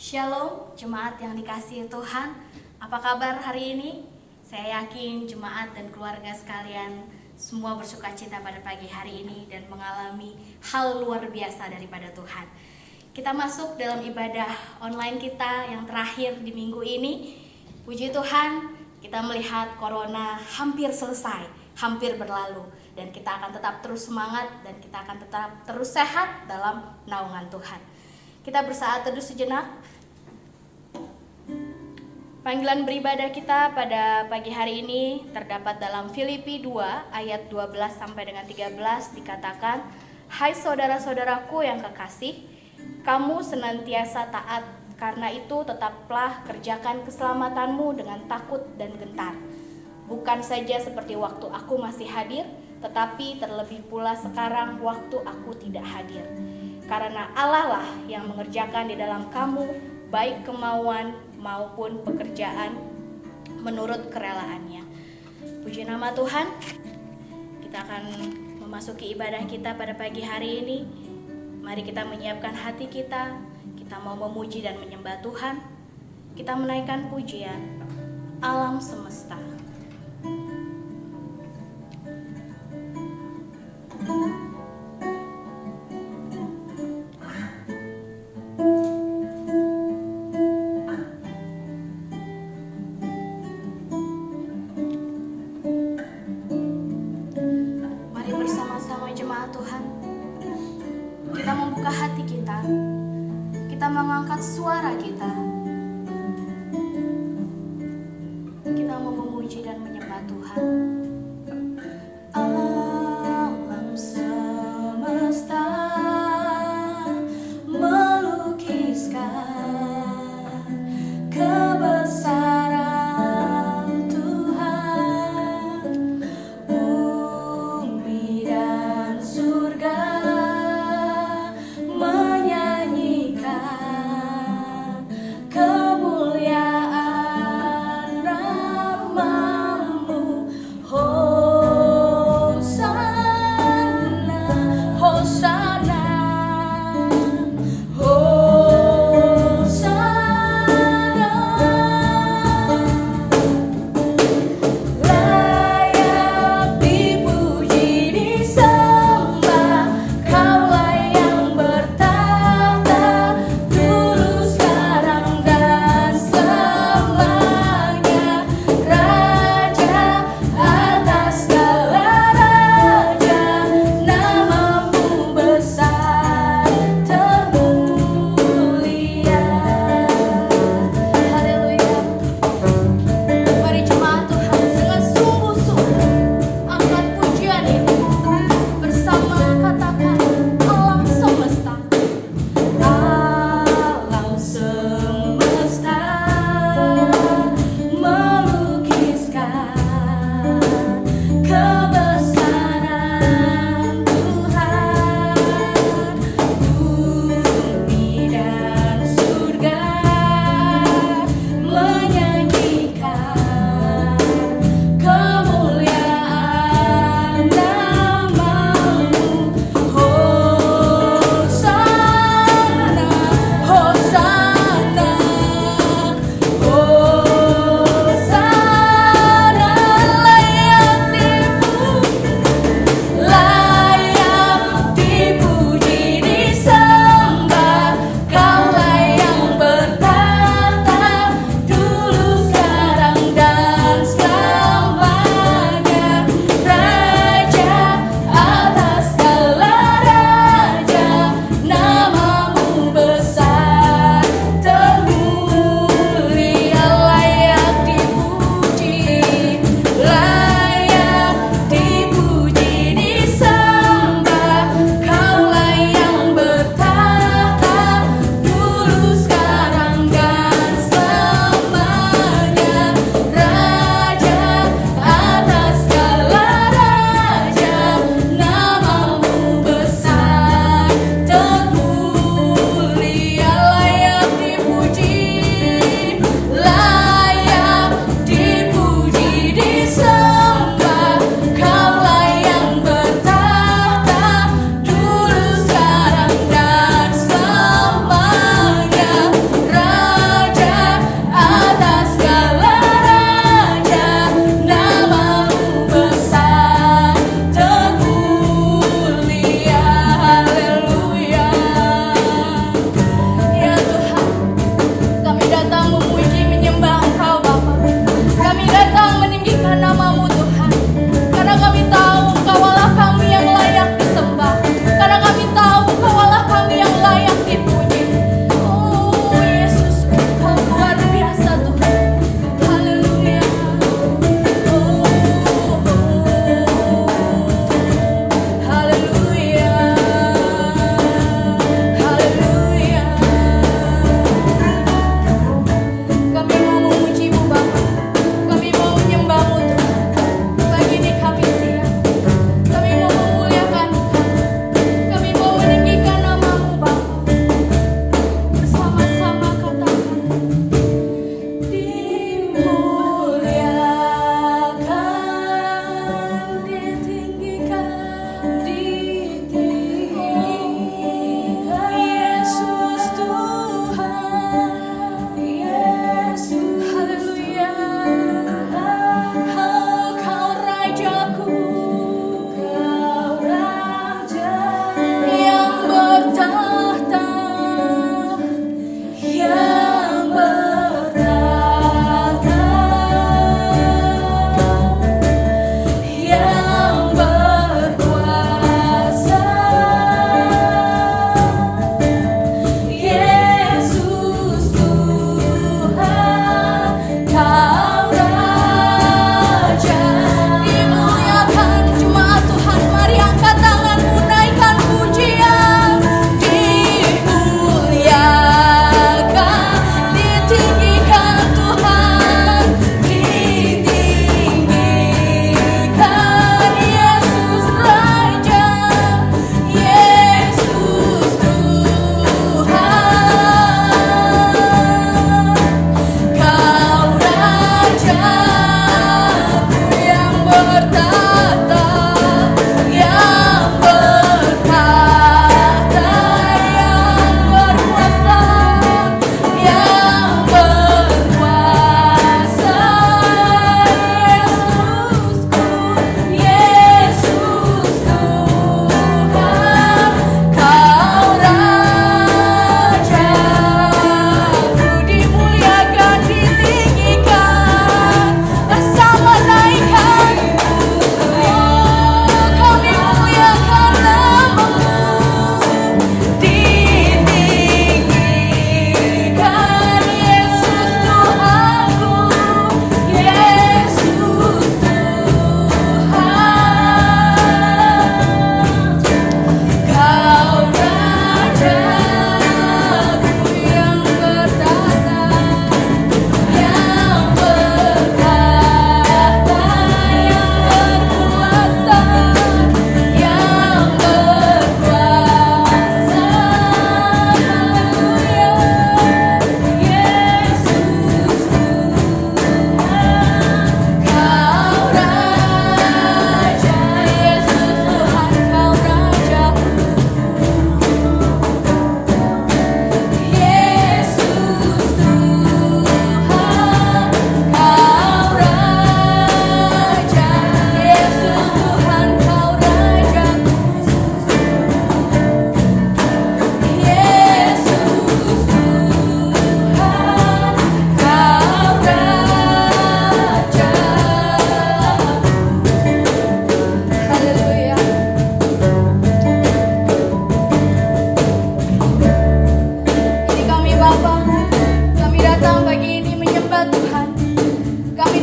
Shalom, jemaat yang dikasihi Tuhan. Apa kabar hari ini? Saya yakin jemaat dan keluarga sekalian semua bersuka cita pada pagi hari ini dan mengalami hal luar biasa daripada Tuhan. Kita masuk dalam ibadah online kita yang terakhir di minggu ini. Puji Tuhan, kita melihat corona hampir selesai, hampir berlalu. Dan kita akan tetap terus semangat dan kita akan tetap terus sehat dalam naungan Tuhan. Kita bersaat teduh sejenak. Panggilan beribadah kita pada pagi hari ini terdapat dalam Filipi 2 ayat 12 sampai dengan 13 dikatakan, "Hai saudara-saudaraku yang kekasih, kamu senantiasa taat, karena itu tetaplah kerjakan keselamatanmu dengan takut dan gentar. Bukan saja seperti waktu aku masih hadir, tetapi terlebih pula sekarang waktu aku tidak hadir. Karena Allah lah yang mengerjakan di dalam kamu baik kemauan maupun pekerjaan menurut kerelaannya." Puji nama Tuhan. Kita akan memasuki ibadah kita pada pagi hari ini. Mari kita menyiapkan hati kita. Kita mau memuji dan menyembah Tuhan. Kita menaikkan pujian alam semesta. Kita membuka hati kita, kita mengangkat suara kita mau memuji dan menyembah Tuhan. Alam semesta melukiskan kebesaran Tuhan, bumi dan surga menyanyikan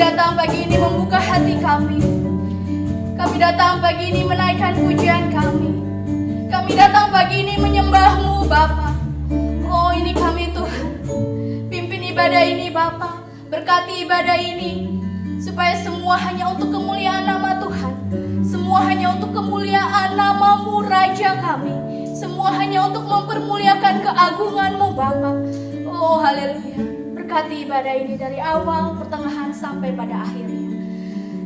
datang pagi ini membuka hati kami. Kami datang pagi ini menaikkan pujian kami. Kami datang pagi ini menyembah-Mu Bapa. Oh, ini kami Tuhan. Pimpin ibadah ini Bapa. Berkati ibadah ini supaya semua hanya untuk kemuliaan nama Tuhan. Semua hanya untuk kemuliaan nama-Mu Raja kami. Semua hanya untuk mempermuliakan keagungan-Mu Bapa. Oh, haleluya. Berkati ibadah ini dari awal, pertengahan, sampai pada akhirnya.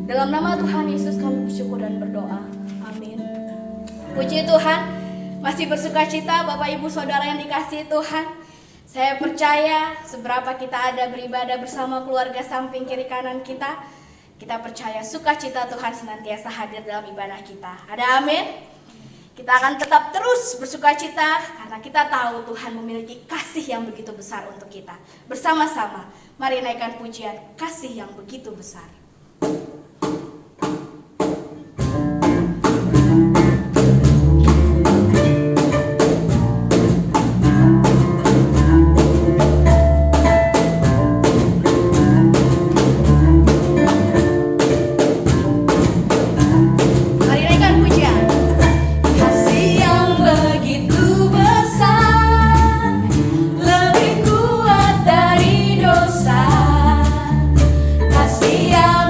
Dalam nama Tuhan Yesus kami bersyukur dan berdoa. Amin. Puji Tuhan, masih bersuka cita Bapak Ibu Saudara yang dikasihi Tuhan. Saya percaya seberapa kita ada beribadah bersama keluarga samping kiri kanan kita, kita percaya sukacita Tuhan senantiasa hadir dalam ibadah kita. Ada amin? Kita akan tetap terus bersuka cita karena kita tahu Tuhan memiliki kasih yang begitu besar untuk kita. Bersama-sama, mari naikkan pujian kasih yang begitu besar. Kasih yang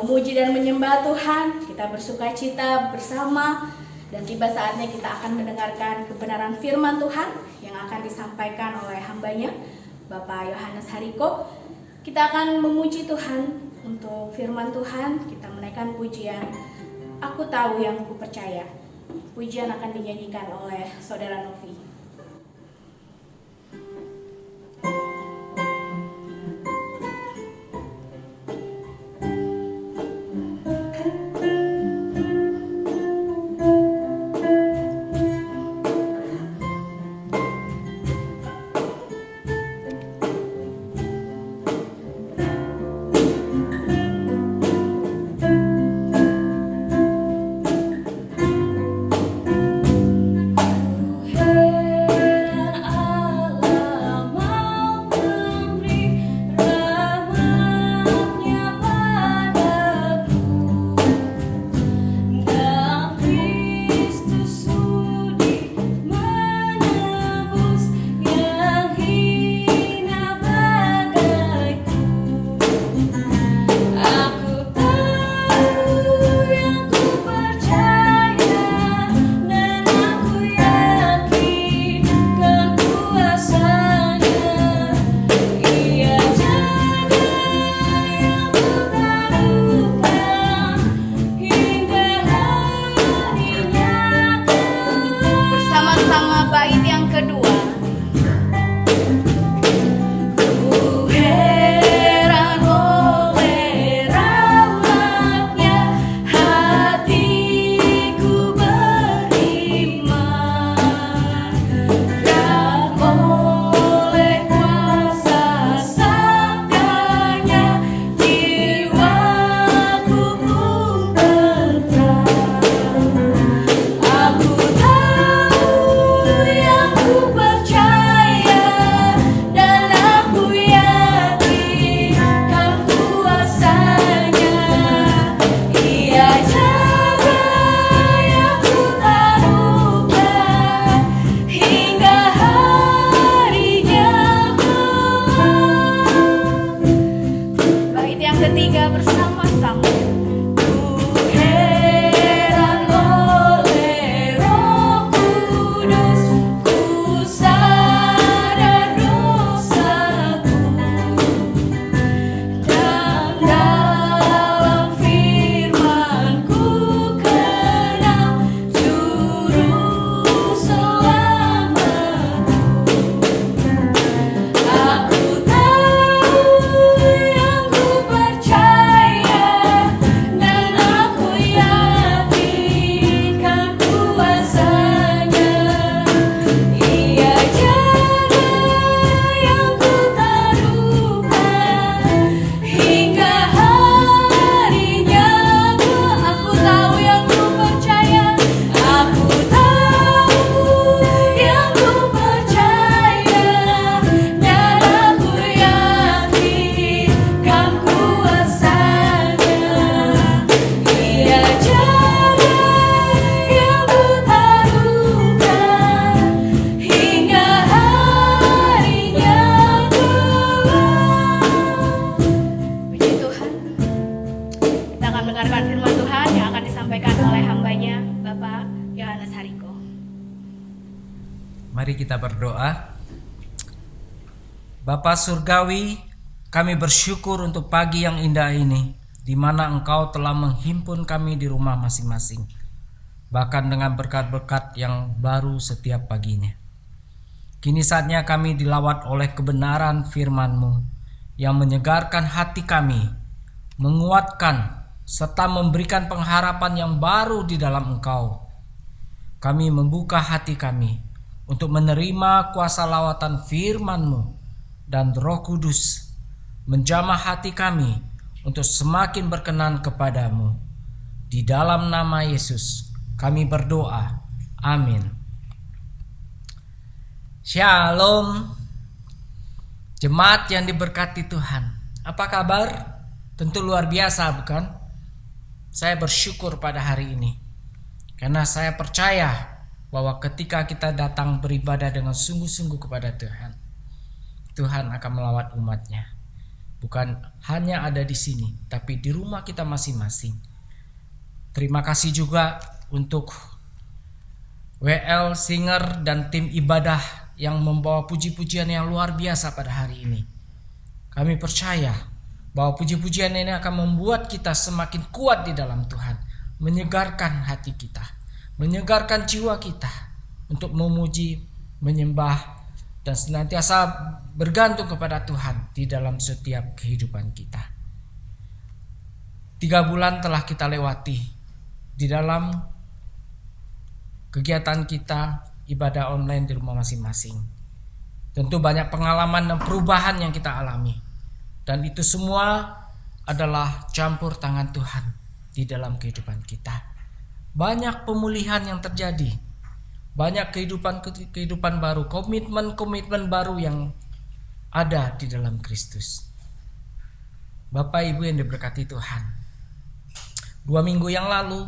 memuji dan menyembah Tuhan, kita bersuka cita bersama, dan tiba saatnya kita akan mendengarkan kebenaran firman Tuhan yang akan disampaikan oleh hambanya, Bapak Yohanes Hariko. Kita akan memuji Tuhan untuk firman Tuhan, kita menaikkan pujian, Aku Tahu Yang Ku Percaya. Pujian akan dinyanyikan oleh Saudara Novi. Mari kita berdoa. Bapa Surgawi, kami bersyukur untuk pagi yang indah ini, di mana Engkau telah menghimpun kami di rumah masing-masing, bahkan dengan berkat-berkat yang baru setiap paginya. Kini saatnya kami dilawat oleh kebenaran firman-Mu yang menyegarkan hati kami, menguatkan, serta memberikan pengharapan yang baru di dalam Engkau. Kami membuka hati kami untuk menerima kuasa lawatan firman-Mu, dan Roh Kudus menjamah hati kami untuk semakin berkenan kepadamu. Di dalam nama Yesus kami berdoa. Amin. Shalom, jemaat yang diberkati Tuhan. Apa kabar? Tentu luar biasa, bukan? Saya bersyukur pada hari ini, karena saya percaya bahwa ketika kita datang beribadah dengan sungguh-sungguh kepada Tuhan, Tuhan akan melawat umatnya. bukan hanya ada di sini, tapi di rumah kita masing-masing. Terima kasih juga untuk WL Singer dan tim ibadah yang membawa puji-pujian yang luar biasa pada hari ini. Kami percaya bahwa puji-pujian ini akan membuat kita semakin kuat di dalam Tuhan, menyegarkan hati kita, menyegarkan jiwa kita untuk memuji, menyembah, dan senantiasa bergantung kepada Tuhan di dalam setiap kehidupan kita. 3 bulan telah kita lewati di dalam kegiatan kita ibadah online di rumah masing-masing. Tentu banyak pengalaman dan perubahan yang kita alami, dan itu semua adalah campur tangan Tuhan di dalam kehidupan kita. Banyak pemulihan yang terjadi, banyak kehidupan baru, komitmen baru yang ada di dalam Kristus. Bapak Ibu yang diberkati Tuhan, 2 minggu yang lalu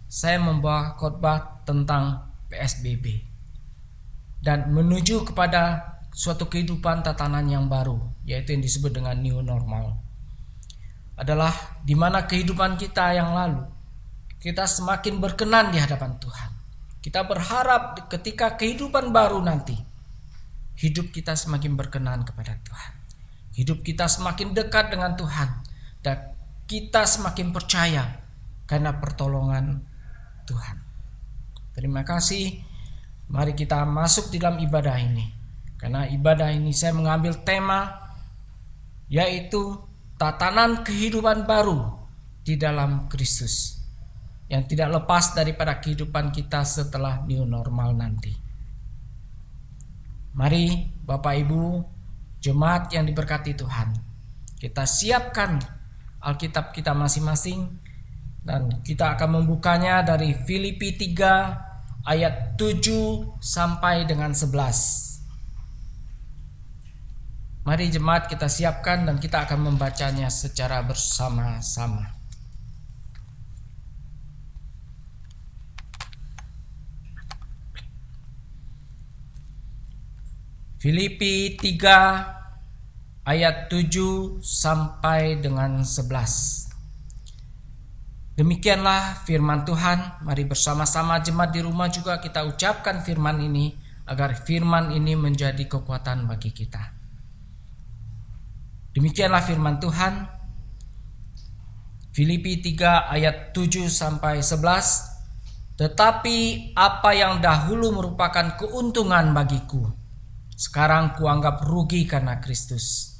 saya membawa khotbah tentang PSBB dan menuju kepada suatu kehidupan tatanan yang baru, yaitu yang disebut dengan new normal. Adalah di mana kehidupan kita yang lalu kita semakin berkenan di hadapan Tuhan. Kita berharap ketika kehidupan baru nanti, hidup kita semakin berkenan kepada Tuhan. Hidup kita semakin dekat dengan Tuhan, dan kita semakin percaya karena pertolongan Tuhan. Terima kasih. Mari kita masuk di dalam ibadah ini. Karena ibadah ini saya mengambil tema, yaitu tatanan kehidupan baru di dalam Kristus, yang tidak lepas daripada kehidupan kita setelah new normal nanti. Mari Bapak Ibu, jemaat yang diberkati Tuhan, kita siapkan Alkitab kita masing-masing, dan kita akan membukanya dari Filipi 3 ayat 7 sampai dengan 11. Mari jemaat kita siapkan dan kita akan membacanya secara bersama-sama. Filipi 3 ayat 7 sampai dengan 11. Demikianlah firman Tuhan. Mari bersama-sama jemaat di rumah juga kita ucapkan firman ini, agar firman ini menjadi kekuatan bagi kita. Demikianlah firman Tuhan. Filipi 3 ayat 7 sampai 11. Tetapi apa yang dahulu merupakan keuntungan bagiku, sekarang kuanggap rugi karena Kristus.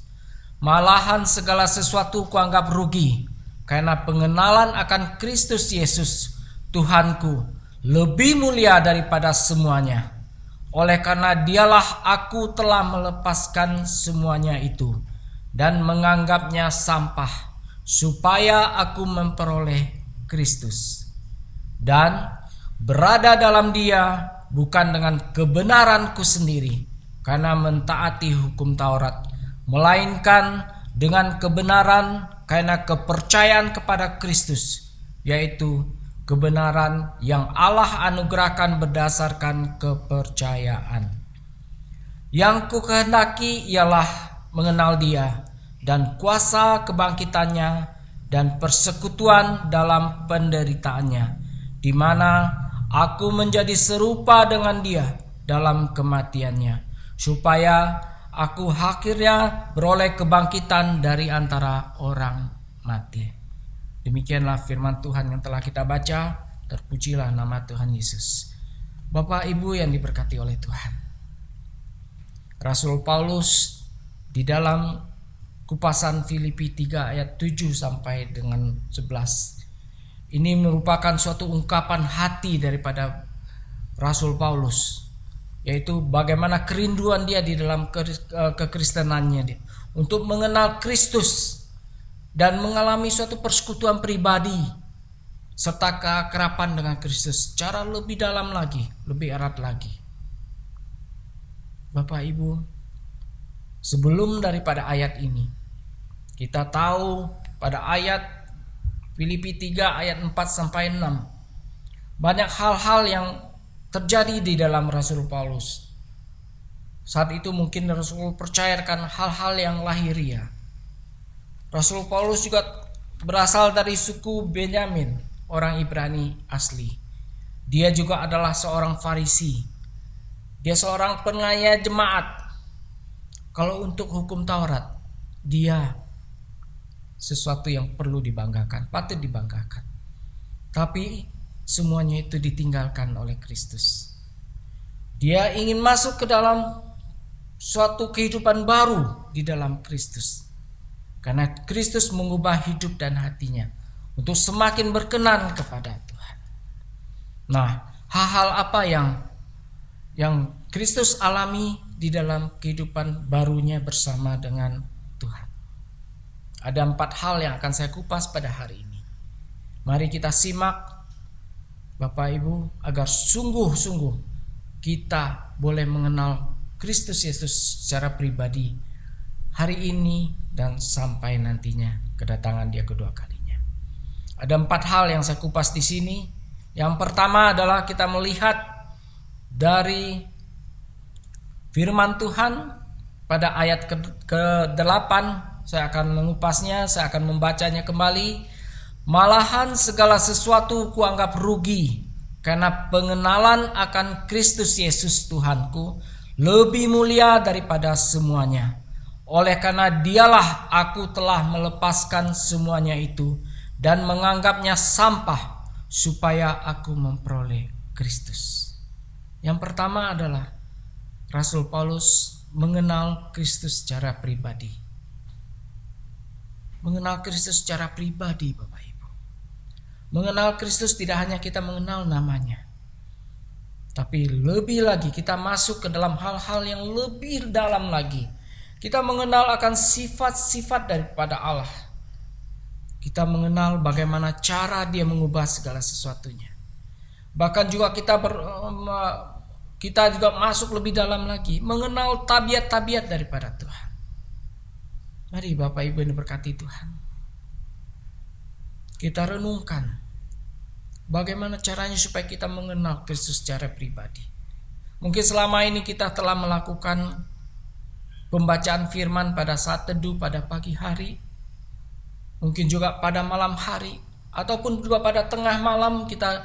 Malahan segala sesuatu kuanggap rugi karena pengenalan akan Kristus Yesus Tuhanku lebih mulia daripada semuanya. Oleh karena dialah aku telah melepaskan semuanya itu dan menganggapnya sampah, supaya aku memperoleh Kristus dan berada dalam Dia, bukan dengan kebenaranku sendiri karena mentaati hukum Taurat, melainkan dengan kebenaran karena kepercayaan kepada Kristus, yaitu kebenaran yang Allah anugerahkan berdasarkan kepercayaan. Yang kukehendaki ialah mengenal Dia dan kuasa kebangkitannya dan persekutuan dalam penderitaannya, di mana aku menjadi serupa dengan Dia dalam kematiannya, supaya aku akhirnya beroleh kebangkitan dari antara orang mati. Demikianlah firman Tuhan yang telah kita baca. Terpujilah nama Tuhan Yesus. Bapak Ibu yang diberkati oleh Tuhan, Rasul Paulus di dalam kupasan Filipi 3 ayat 7 sampai dengan 11 ini merupakan suatu ungkapan hati daripada Rasul Paulus, yaitu bagaimana kerinduan dia di dalam kekristenannya dia untuk mengenal Kristus dan mengalami suatu persekutuan pribadi serta keakraban dengan Kristus secara lebih dalam lagi, lebih erat lagi. Bapak Ibu, sebelum daripada ayat ini, kita tahu pada ayat Filipi 3 ayat 4 sampai 6 banyak hal-hal yang terjadi di dalam Rasul Paulus. Saat itu mungkin Rasul percayakan hal-hal yang lahiria, Rasul Paulus juga berasal dari suku Benyamin, orang Ibrani asli. Dia juga adalah seorang Farisi. Dia seorang pengayah jemaat. Kalau untuk hukum Taurat, dia sesuatu yang perlu dibanggakan, patut dibanggakan. Tapi semuanya itu ditinggalkan oleh Kristus. Dia ingin masuk ke dalam suatu kehidupan baru di dalam Kristus. Karena Kristus mengubah hidup dan hatinya untuk semakin berkenan kepada Tuhan. Nah, hal-hal apa yang Kristus alami di dalam kehidupan barunya bersama dengan Tuhan? Ada 4 hal yang akan saya kupas pada hari ini. Mari kita simak, Bapak Ibu, agar sungguh-sungguh kita boleh mengenal Kristus Yesus secara pribadi hari ini dan sampai nantinya kedatangan Dia kedua kalinya. Ada 4 hal yang saya kupas di sini. Yang pertama adalah kita melihat dari firman Tuhan pada ayat ke-8. Saya akan mengupasnya, saya akan membacanya kembali. Malahan segala sesuatu kuanggap rugi karena pengenalan akan Kristus Yesus Tuhanku lebih mulia daripada semuanya. Oleh karena Dialah aku telah melepaskan semuanya itu dan menganggapnya sampah supaya aku memperoleh Kristus. Yang pertama adalah Rasul Paulus mengenal Kristus secara pribadi. Mengenal Kristus secara pribadi, Bapak Ibu. Mengenal Kristus tidak hanya kita mengenal namanya, tapi lebih lagi kita masuk ke dalam hal-hal yang lebih dalam lagi. Kita mengenal akan sifat-sifat daripada Allah. Kita mengenal bagaimana cara Dia mengubah segala sesuatunya. Bahkan juga kita juga masuk lebih dalam lagi, mengenal tabiat-tabiat daripada Tuhan. Mari Bapak Ibu yang diberkati Tuhan, kita renungkan bagaimana caranya supaya kita mengenal Kristus secara pribadi. Mungkin selama ini kita telah melakukan pembacaan firman pada saat teduh pada pagi hari, mungkin juga pada malam hari, ataupun juga pada tengah malam kita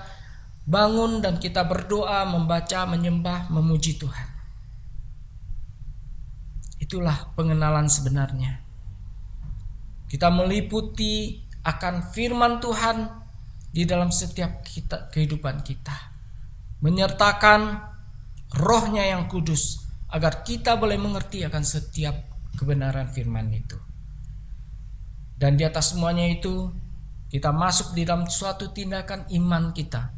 bangun dan kita berdoa, membaca, menyembah, memuji Tuhan. Itulah pengenalan sebenarnya. Kita meliputi akan firman Tuhan di dalam setiap kehidupan kita, menyertakan Roh-Nya yang kudus agar kita boleh mengerti akan setiap kebenaran firman itu. Dan di atas semuanya itu, kita masuk di dalam suatu tindakan iman kita,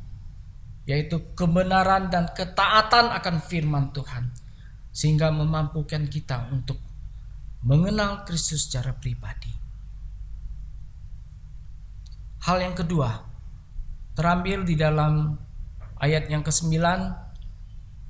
yaitu kebenaran dan ketaatan akan firman Tuhan, sehingga memampukan kita untuk mengenal Kristus secara pribadi. Hal yang kedua terambil di dalam ayat yang ke-9.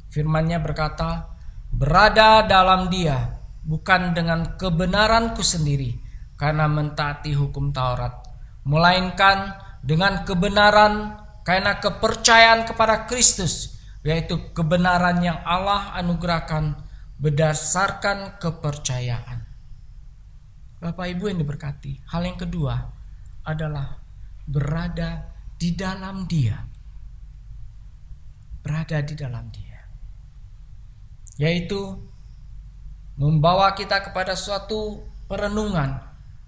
Firman-Nya berkata, berada dalam Dia bukan dengan kebenaranku sendiri karena mentaati hukum Taurat, melainkan dengan kebenaran karena kepercayaan kepada Kristus, yaitu kebenaran yang Allah anugerahkan berdasarkan kepercayaan. Bapak Ibu yang diberkati, hal yang kedua adalah berada di dalam Dia. Berada di dalam Dia, yaitu membawa kita kepada suatu perenungan.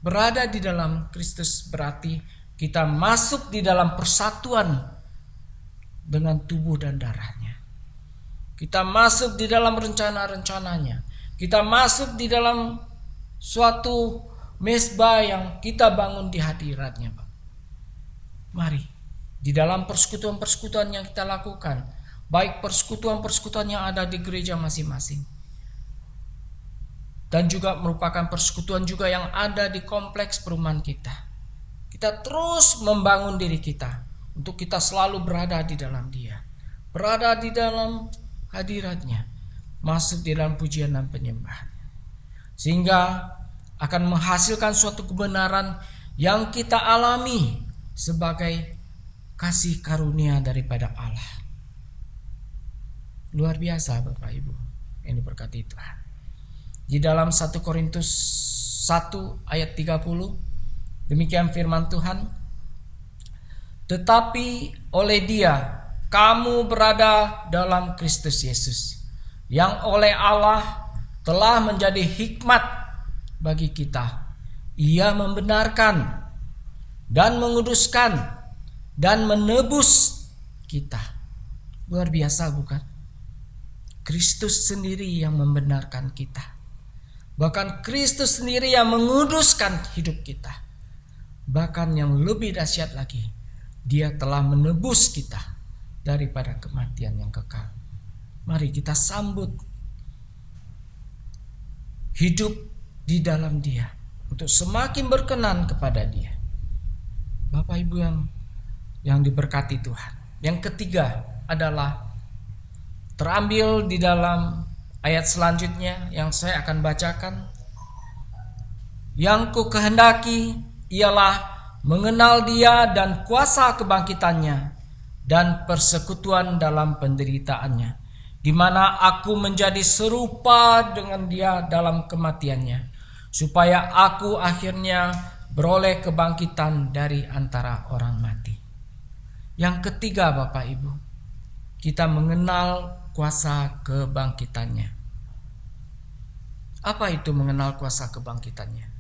Berada di dalam Kristus berarti kita masuk di dalam persatuan dengan tubuh dan darahnya. Kita masuk di dalam rencana-rencananya. Kita masuk di dalam suatu mezbah yang kita bangun di hadiratnya, Pak. Mari, di dalam persekutuan-persekutuan yang kita lakukan, baik persekutuan-persekutuan yang ada di gereja masing-masing, dan juga merupakan persekutuan juga yang ada di kompleks perumahan kita. Kita terus membangun diri kita untuk kita selalu berada di dalam Dia, berada di dalam hadiratnya, masuk di dalam pujian dan penyembahan, sehingga akan menghasilkan suatu kebenaran yang kita alami sebagai kasih karunia daripada Allah. Luar biasa Bapak Ibu yang diberkati Tuhan. Di dalam 1 Korintus 1 ayat 30, demikian firman Tuhan. Tetapi oleh Dia kamu berada dalam Kristus Yesus, yang oleh Allah telah menjadi hikmat bagi kita. Ia membenarkan dan menguduskan dan menebus kita. Luar biasa bukan? Kristus sendiri yang membenarkan kita. Bahkan Kristus sendiri yang menguduskan hidup kita. Bahkan yang lebih dahsyat lagi, Dia telah menebus kita daripada kematian yang kekal. Mari kita sambut hidup di dalam Dia untuk semakin berkenan kepada Dia. Bapak Ibu yang diberkati Tuhan. Yang ketiga adalah terambil di dalam ayat selanjutnya yang saya akan bacakan. Yang ku kehendaki ialah mengenal Dia dan kuasa kebangkitannya dan persekutuan dalam penderitaannya, di mana aku menjadi serupa dengan Dia dalam kematiannya, supaya aku akhirnya beroleh kebangkitan dari antara orang mati. Yang ketiga Bapak Ibu, kita mengenal kuasa kebangkitannya. Apa itu mengenal kuasa kebangkitannya?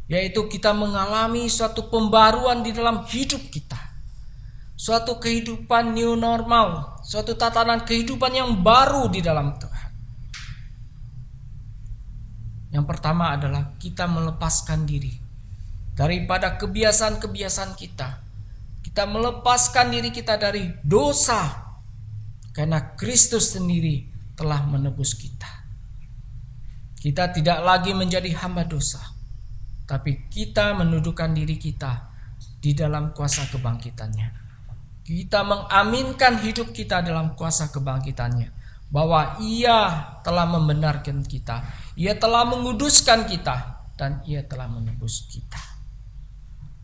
Yaitu kita mengalami suatu pembaruan di dalam hidup kita. Suatu kehidupan new normal, suatu tatanan kehidupan yang baru di dalam Tuhan. Yang pertama adalah kita melepaskan diri daripada kebiasaan-kebiasaan kita. Kita melepaskan diri kita dari dosa, karena Kristus sendiri telah menebus kita. Kita tidak lagi menjadi hamba dosa, tapi kita menundukkan diri kita di dalam kuasa kebangkitannya. Kita mengaminkan hidup kita dalam kuasa kebangkitannya, bahwa Ia telah membenarkan kita, Ia telah menguduskan kita, dan Ia telah menebus kita.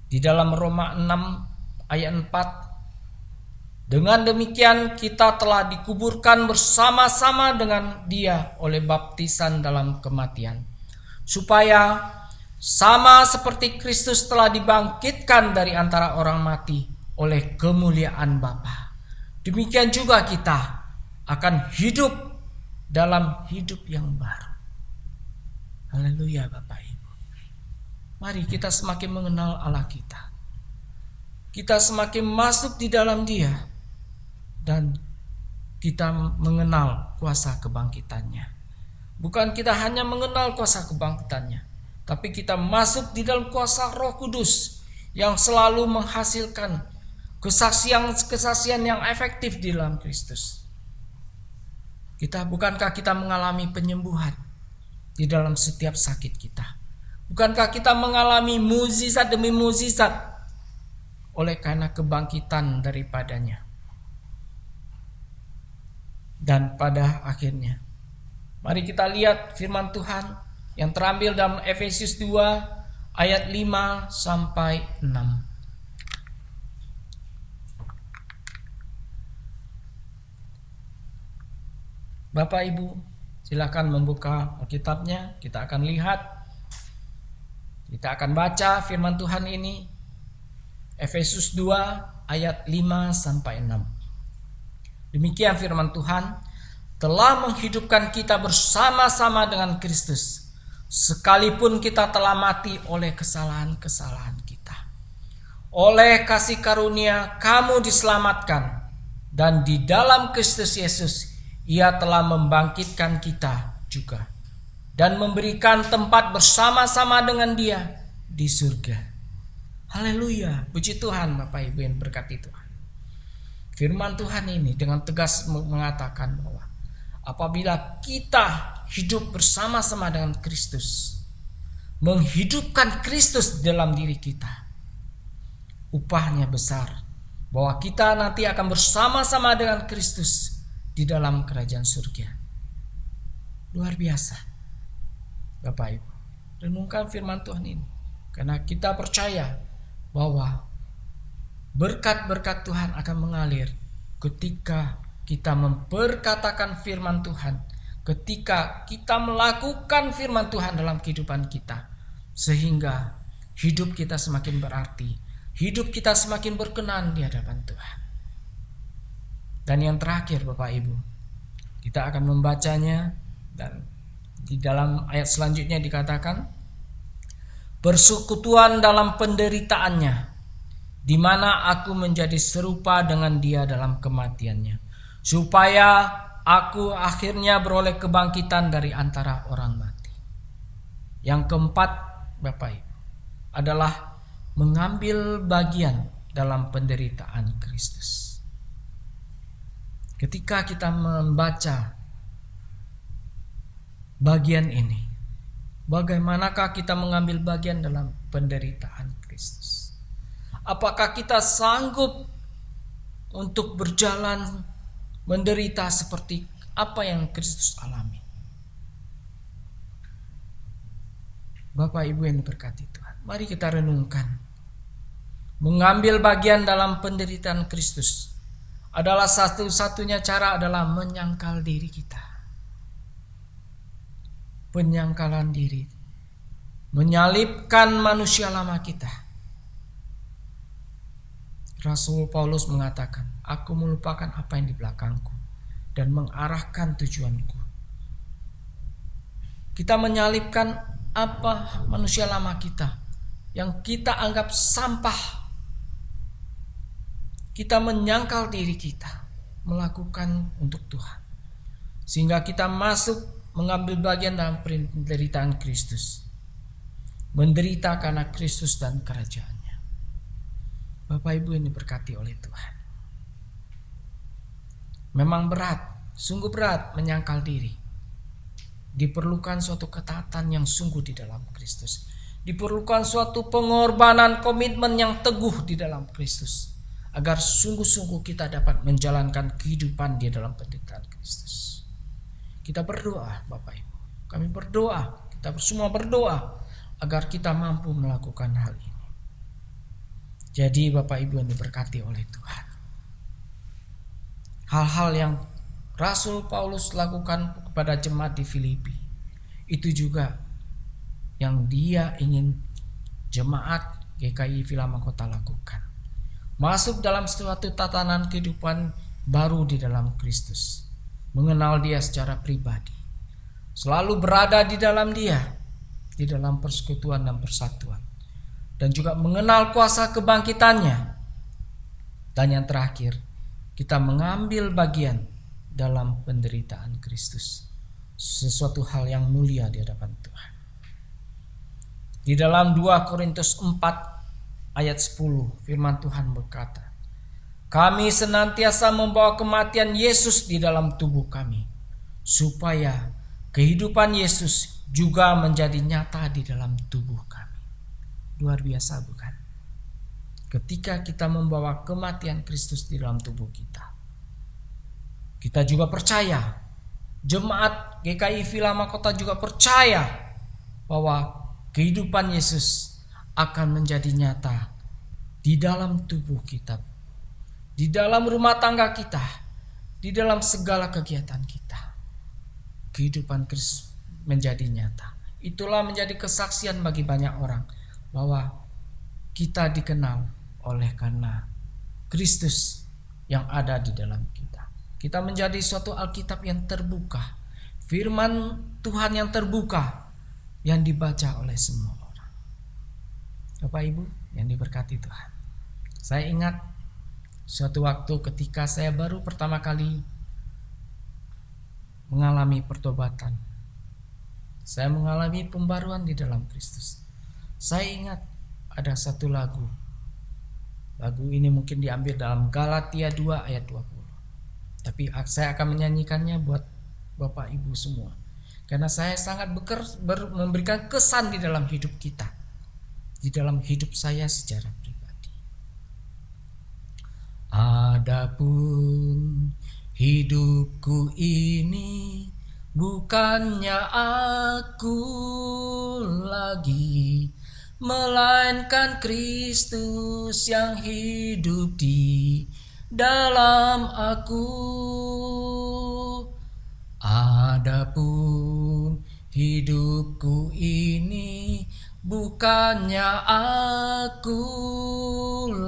Di dalam Roma 6 ayat 4, dengan demikian kita telah dikuburkan bersama-sama dengan Dia oleh baptisan dalam kematian, supaya sama seperti Kristus telah dibangkitkan dari antara orang mati oleh kemuliaan Bapa, demikian juga kita akan hidup dalam hidup yang baru. Haleluya Bapak Ibu. Mari kita semakin mengenal Allah kita. Kita semakin masuk di dalam Dia, dan kita mengenal kuasa kebangkitannya. Bukan kita hanya mengenal kuasa kebangkitannya, tapi kita masuk di dalam kuasa Roh Kudus yang selalu menghasilkan kesaksian yang efektif di dalam Kristus. Bukankah kita mengalami penyembuhan di dalam setiap sakit kita? Bukankah kita mengalami mukjizat demi mukjizat oleh karena kebangkitan daripadanya? Dan pada akhirnya, mari kita lihat firman Tuhan yang terambil dalam Efesus 2 ayat 5 sampai 6. Bapak Ibu, silakan membuka Alkitabnya. Kita akan lihat, kita akan baca firman Tuhan ini. Efesus 2 ayat 5 sampai 6. Demikian firman Tuhan, telah menghidupkan kita bersama-sama dengan Kristus, sekalipun kita telah mati oleh kesalahan-kesalahan kita. Oleh kasih karunia kamu diselamatkan, dan di dalam Kristus Yesus Ia telah membangkitkan kita juga, dan memberikan tempat bersama-sama dengan Dia di surga. Haleluya, puji Tuhan Bapak Ibu yang berkati Tuhan. Firman Tuhan ini dengan tegas mengatakan bahwa apabila kita hidup bersama-sama dengan Kristus, menghidupkan Kristus dalam diri kita, upahnya besar, bahwa kita nanti akan bersama-sama dengan Kristus di dalam kerajaan surga. Luar biasa Bapak Ibu, renungkan firman Tuhan ini, karena kita percaya bahwa berkat-berkat Tuhan akan mengalir ketika kita memperkatakan firman Tuhan, ketika kita melakukan firman Tuhan dalam kehidupan kita, sehingga hidup kita semakin berarti, hidup kita semakin berkenan di hadapan Tuhan. Dan yang terakhir Bapak Ibu, kita akan membacanya, dan di dalam ayat selanjutnya dikatakan, persekutuan dalam penderitaannya, di mana aku menjadi serupa dengan dia dalam kematiannya, supaya aku akhirnya beroleh kebangkitan dari antara orang mati. Yang keempat Bapak Ibu adalah mengambil bagian dalam penderitaan Kristus. Ketika kita membaca bagian ini, bagaimanakah kita mengambil bagian dalam penderitaan Kristus? Apakah kita sanggup untuk berjalan menderita seperti apa yang Kristus alami? Bapak Ibu yang diberkati Tuhan, mari kita renungkan. Mengambil bagian dalam penderitaan Kristus adalah satu-satunya cara adalah menyangkal diri kita. Penyangkalan diri, menyalibkan manusia lama kita. Rasul Paulus mengatakan, aku melupakan apa yang di belakangku dan mengarahkan tujuanku. Kita menyalibkan apa manusia lama kita yang kita anggap sampah. Kita menyangkal diri kita, melakukan untuk Tuhan, sehingga kita masuk mengambil bagian dalam penderitaan Kristus, menderita karena Kristus dan kerajaannya. Bapak Ibu yang diberkati oleh Tuhan, memang berat, sungguh berat menyangkal diri. Diperlukan suatu ketaatan yang sungguh di dalam Kristus. Diperlukan suatu pengorbanan, komitmen yang teguh di dalam Kristus, agar sungguh-sungguh kita dapat menjalankan kehidupan di dalam penderitaan Kristus. Kita berdoa Bapak Ibu, kami berdoa, kita semua berdoa agar kita mampu melakukan hal ini. Jadi Bapak Ibu yang diberkati oleh Tuhan, hal-hal yang Rasul Paulus lakukan kepada jemaat di Filipi, itu juga yang dia ingin jemaat GKI Vilama Kota lakukan. Masuk dalam suatu tatanan kehidupan baru di dalam Kristus, mengenal dia secara pribadi, selalu berada di dalam dia, di dalam persekutuan dan persatuan, dan juga mengenal kuasa kebangkitannya. Dan yang terakhir, kita mengambil bagian dalam penderitaan Kristus, sesuatu hal yang mulia di hadapan Tuhan. Di dalam 2 Korintus 4 ayat 10, firman Tuhan berkata, kami senantiasa membawa kematian Yesus di dalam tubuh kami, supaya kehidupan Yesus juga menjadi nyata di dalam tubuh kami. Luar biasa bukan? Ketika kita membawa kematian Kristus di dalam tubuh kita, kita juga percaya, jemaat GKI Vilama Kota juga percaya bahwa kehidupan Yesus akan menjadi nyata di dalam tubuh kita, di dalam rumah tangga kita, di dalam segala kegiatan kita. Kehidupan Kristus menjadi nyata. Itulah menjadi kesaksian bagi banyak orang bahwa kita dikenal oleh karena Kristus yang ada di dalam kita. Kita menjadi suatu Alkitab yang terbuka, firman Tuhan yang terbuka, yang dibaca oleh semua orang. Bapak Ibu yang diberkati Tuhan, saya ingat suatu waktu ketika saya baru pertama kali mengalami pertobatan, saya mengalami pembaruan di dalam Kristus. Saya ingat ada satu lagu. Lagu ini mungkin diambil dalam Galatia 2 ayat 20. Tapi saya akan menyanyikannya buat Bapak Ibu semua, karena saya sangat memberikan kesan di dalam hidup kita, di dalam hidup saya secara pribadi. Adapun hidupku ini bukannya aku lagi, melainkan Kristus yang hidup di dalam aku. Adapun hidupku ini bukannya aku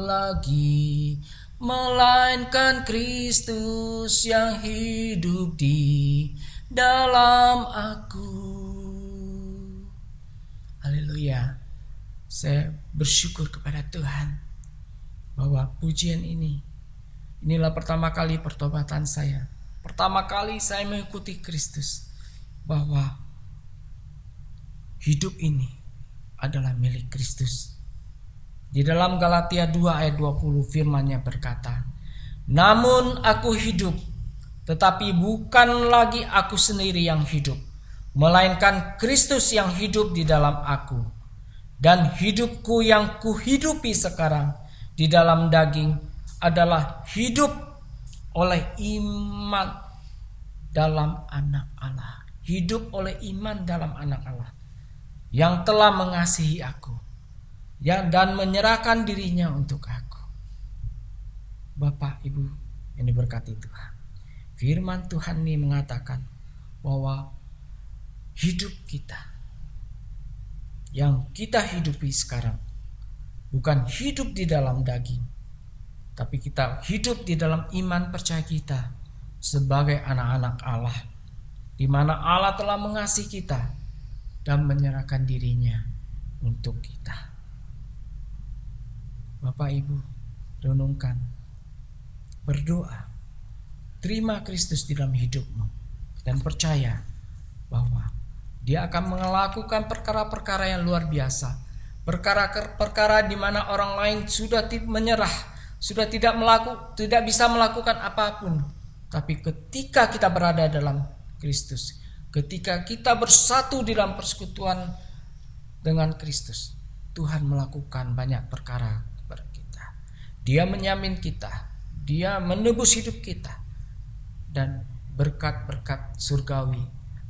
lagi, melainkan Kristus yang hidup di dalam aku. Haleluya. Saya bersyukur kepada Tuhan bahwa pujian inilah pertama kali pertobatan saya. Pertama kali saya mengikuti Kristus, bahwa hidup ini adalah milik Kristus. Di dalam Galatia 2 ayat 20 firman-Nya berkata, "Namun aku hidup, tetapi bukan lagi aku sendiri yang hidup, melainkan Kristus yang hidup di dalam aku. Dan hidupku yang kuhidupi sekarang di dalam daging adalah hidup oleh iman dalam Anak Allah." Hidup oleh iman dalam Anak Allah yang telah mengasihi aku dan menyerahkan dirinya untuk aku. Bapak, Ibu yang diberkati Tuhan, firman Tuhan ini mengatakan bahwa hidup kita yang kita hidupi sekarang bukan hidup di dalam daging, tapi kita hidup di dalam iman percaya kita sebagai anak-anak Allah, di mana Allah telah mengasihi kita dan menyerahkan dirinya untuk kita. Bapak Ibu, renungkan, berdoa, terima Kristus di dalam hidupmu, dan percaya bahwa Dia akan melakukan perkara-perkara yang luar biasa, perkara-perkara di mana orang lain sudah menyerah, sudah tidak bisa melakukan apapun. Tapi ketika kita berada dalam Kristus, ketika kita bersatu di dalam persekutuan dengan Kristus, Tuhan melakukan banyak perkara kepada kita. Dia menyamin kita, Dia menebus hidup kita, dan berkat-berkat surgawi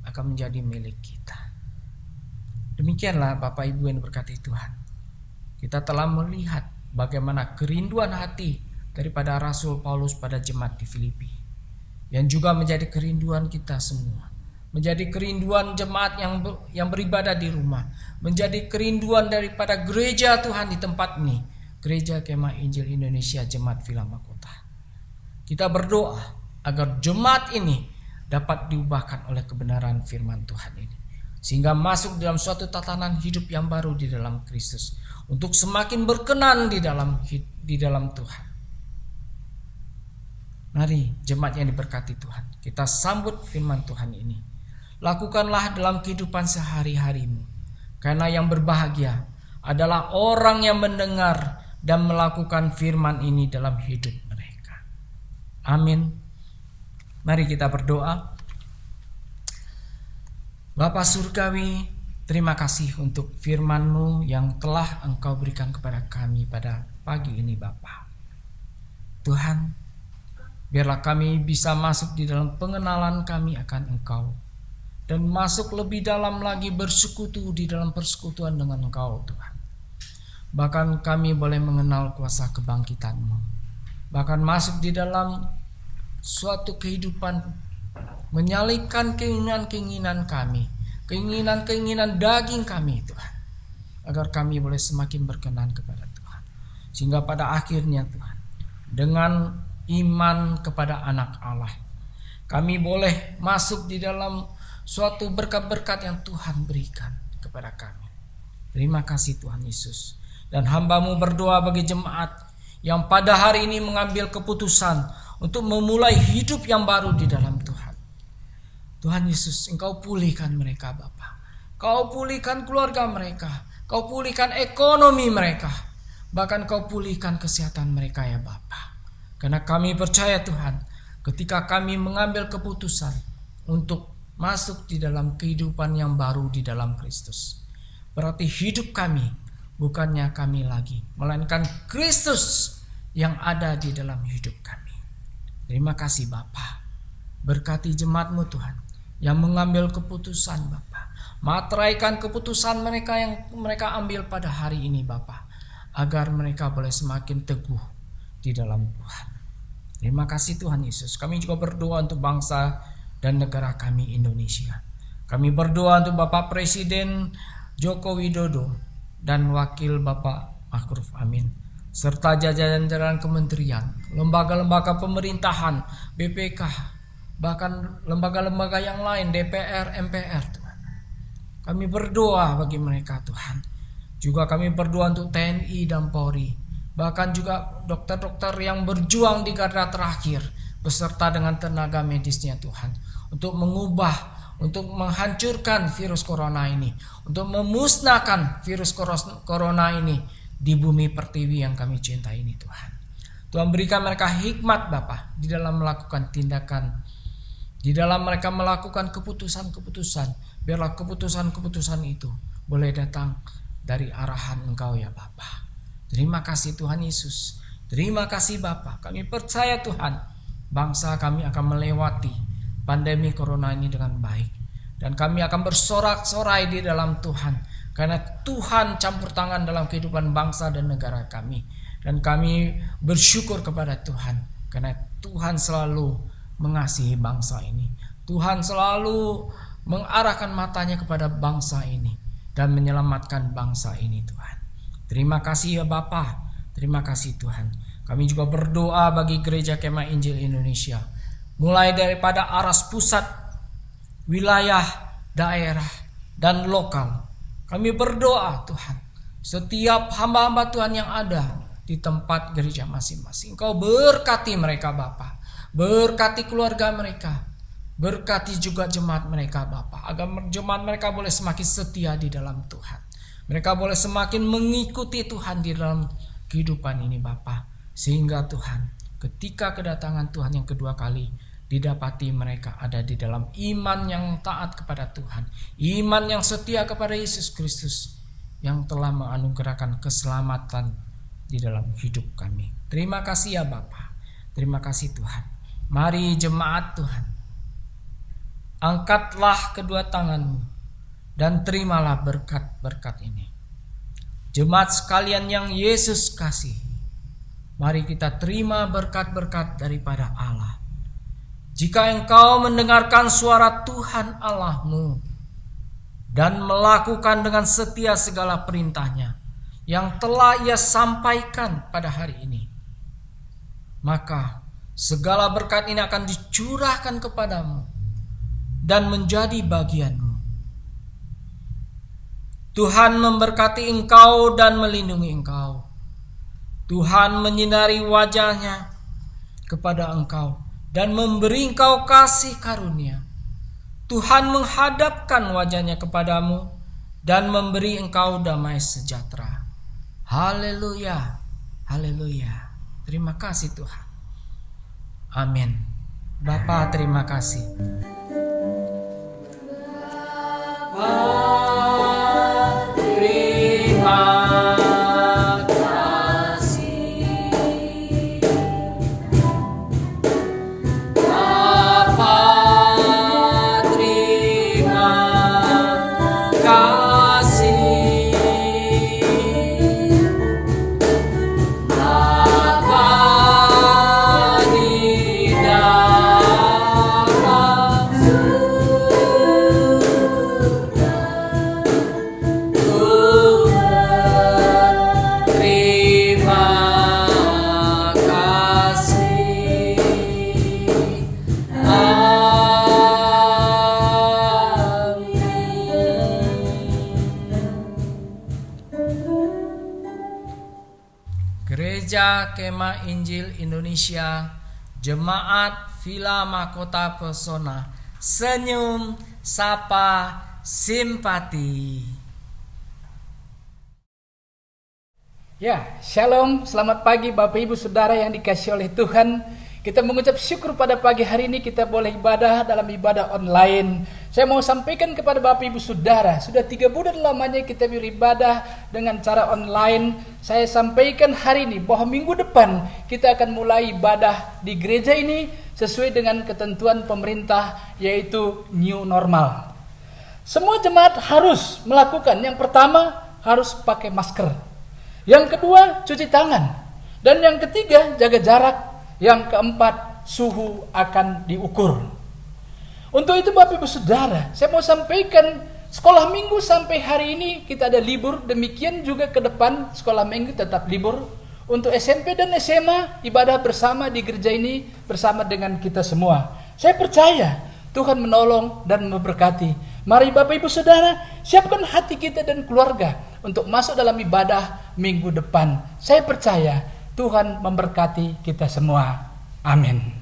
akan menjadi milik kita. Demikianlah Bapak Ibu yang diberkati Tuhan, kita telah melihat bagaimana kerinduan hati daripada Rasul Paulus pada jemaat di Filipi, yang juga menjadi kerinduan kita semua, menjadi kerinduan jemaat yang beribadah di rumah, menjadi kerinduan daripada gereja Tuhan di tempat ini, Gereja Kemah Injil Indonesia Jemaat Villa Mahkota. Kita berdoa agar jemaat ini dapat diubahkan oleh kebenaran firman Tuhan ini, sehingga masuk dalam suatu tatanan hidup yang baru di dalam Kristus, untuk semakin berkenan di dalam Tuhan. Mari jemaat yang diberkati Tuhan, kita sambut firman Tuhan ini. Lakukanlah dalam kehidupan sehari-harimu, karena yang berbahagia adalah orang yang mendengar dan melakukan firman ini dalam hidup mereka. Amin. Mari kita berdoa. Bapa Surgawi, terima kasih untuk firman-Mu yang telah Engkau berikan kepada kami pada pagi ini Bapa. Tuhan, biarlah kami bisa masuk di dalam pengenalan kami akan Engkau, dan masuk lebih dalam lagi bersekutu di dalam persekutuan dengan Engkau Tuhan. Bahkan kami boleh mengenal kuasa kebangkitan-Mu, bahkan masuk di dalam suatu kehidupan, menyalipkan keinginan-keinginan kami, keinginan-keinginan daging kami Tuhan, agar kami boleh semakin berkenan kepada Tuhan, sehingga pada akhirnya Tuhan, dengan iman kepada Anak Allah, kami boleh masuk di dalam suatu berkat-berkat yang Tuhan berikan kepada kami. Terima kasih Tuhan Yesus. Dan hamba-Mu berdoa bagi jemaat yang pada hari ini mengambil keputusan untuk memulai hidup yang baru di dalam Tuhan. Tuhan Yesus, Engkau pulihkan mereka Bapa. Kau pulihkan keluarga mereka, Kau pulihkan ekonomi mereka, bahkan Kau pulihkan kesehatan mereka ya Bapa. Karena kami percaya Tuhan, ketika kami mengambil keputusan untuk masuk di dalam kehidupan yang baru di dalam Kristus, berarti hidup kami bukannya kami lagi, melainkan Kristus yang ada di dalam hidup kami. Terima kasih Bapa. Berkati jemaat-Mu Tuhan yang mengambil keputusan Bapa. Materaikan keputusan mereka yang mereka ambil pada hari ini Bapa, agar mereka boleh semakin teguh di dalam Tuhan. Terima kasih Tuhan Yesus. Kami juga berdoa untuk bangsa dan negara kami Indonesia. Kami berdoa untuk Bapak Presiden Joko Widodo dan Wakil Bapak Ma'ruf Amin, serta jajaran-jajaran kementerian, lembaga-lembaga pemerintahan, BPK, bahkan lembaga-lembaga yang lain, DPR, MPR, Tuhan. Kami berdoa bagi mereka, Tuhan. Juga kami berdoa untuk TNI dan Polri, bahkan juga dokter-dokter yang berjuang di garda terakhir, beserta dengan tenaga medisnya, Tuhan, untuk mengubah, untuk menghancurkan virus corona ini, untuk memusnahkan virus corona ini di bumi pertiwi yang kami cintai ini, Tuhan. Tuhan, berikan mereka hikmat, Bapa, di dalam melakukan tindakan, di dalam mereka melakukan keputusan-keputusan. Biarlah keputusan-keputusan itu boleh datang dari arahan Engkau, ya Bapa. Terima kasih Tuhan Yesus. Terima kasih Bapa. Kami percaya Tuhan, bangsa kami akan melewati pandemi corona ini dengan baik, dan kami akan bersorak-sorai di dalam Tuhan, karena Tuhan campur tangan dalam kehidupan bangsa dan negara kami. Dan kami bersyukur kepada Tuhan, karena Tuhan selalu mengasihi bangsa ini. Tuhan selalu mengarahkan matanya kepada bangsa ini dan menyelamatkan bangsa ini, Tuhan. Terima kasih ya Bapa. Terima kasih Tuhan. Kami juga berdoa bagi Gereja Kemah Injil Indonesia, mulai daripada aras pusat, wilayah, daerah, dan lokal. Kami berdoa Tuhan, setiap hamba-hamba Tuhan yang ada di tempat gereja masing-masing, Engkau berkati mereka Bapa, berkati keluarga mereka, berkati juga jemaat mereka Bapa, agar jemaat mereka boleh semakin setia di dalam Tuhan. Mereka boleh semakin mengikuti Tuhan di dalam kehidupan ini Bapa, sehingga Tuhan, ketika kedatangan Tuhan yang kedua kali, didapati mereka ada di dalam iman yang taat kepada Tuhan, iman yang setia kepada Yesus Kristus, yang telah menganugerahkan keselamatan di dalam hidup kami. Terima kasih ya Bapa. Terima kasih Tuhan. Mari jemaat Tuhan, angkatlah kedua tanganmu dan terimalah berkat-berkat ini. Jemaat sekalian yang Yesus kasihi, mari kita terima berkat-berkat daripada Allah. Jika engkau mendengarkan suara Tuhan Allahmu dan melakukan dengan setia segala perintahnya yang telah Ia sampaikan pada hari ini, maka segala berkat ini akan dicurahkan kepadamu dan menjadi bagianmu. Tuhan memberkati engkau dan melindungi engkau. Tuhan menyinari wajahnya kepada engkau dan memberi engkau kasih karunia. Tuhan menghadapkan wajahnya kepadamu dan memberi engkau damai sejahtera. Haleluya, haleluya. Terima kasih Tuhan. Amin. Bapa, terima kasih. Gereja Kemah Injil Indonesia, Jemaat Villa Mahkota Pesona, senyum, sapa, simpati. Ya, shalom, selamat pagi Bapak Ibu Saudara yang dikasihi oleh Tuhan. Kita mengucap syukur pada pagi hari ini kita boleh ibadah dalam ibadah online. Saya mau sampaikan kepada Bapak Ibu Saudara, sudah 3 bulan lamanya kita beribadah dengan cara online. Saya sampaikan hari ini bahwa minggu depan kita akan mulai ibadah di gereja ini sesuai dengan ketentuan pemerintah, yaitu new normal. Semua jemaat harus melakukan, yang pertama harus pakai masker, yang kedua cuci tangan, dan yang ketiga jaga jarak, yang keempat suhu akan diukur. Untuk itu Bapak Ibu Saudara, saya mau sampaikan sekolah minggu sampai hari ini kita ada libur. Demikian juga ke depan sekolah minggu tetap libur. Untuk SMP dan SMA ibadah bersama di gereja ini bersama dengan kita semua. Saya percaya Tuhan menolong dan memberkati. Mari Bapak Ibu Saudara, siapkan hati kita dan keluarga untuk masuk dalam ibadah minggu depan. Saya percaya Tuhan memberkati kita semua. Amin.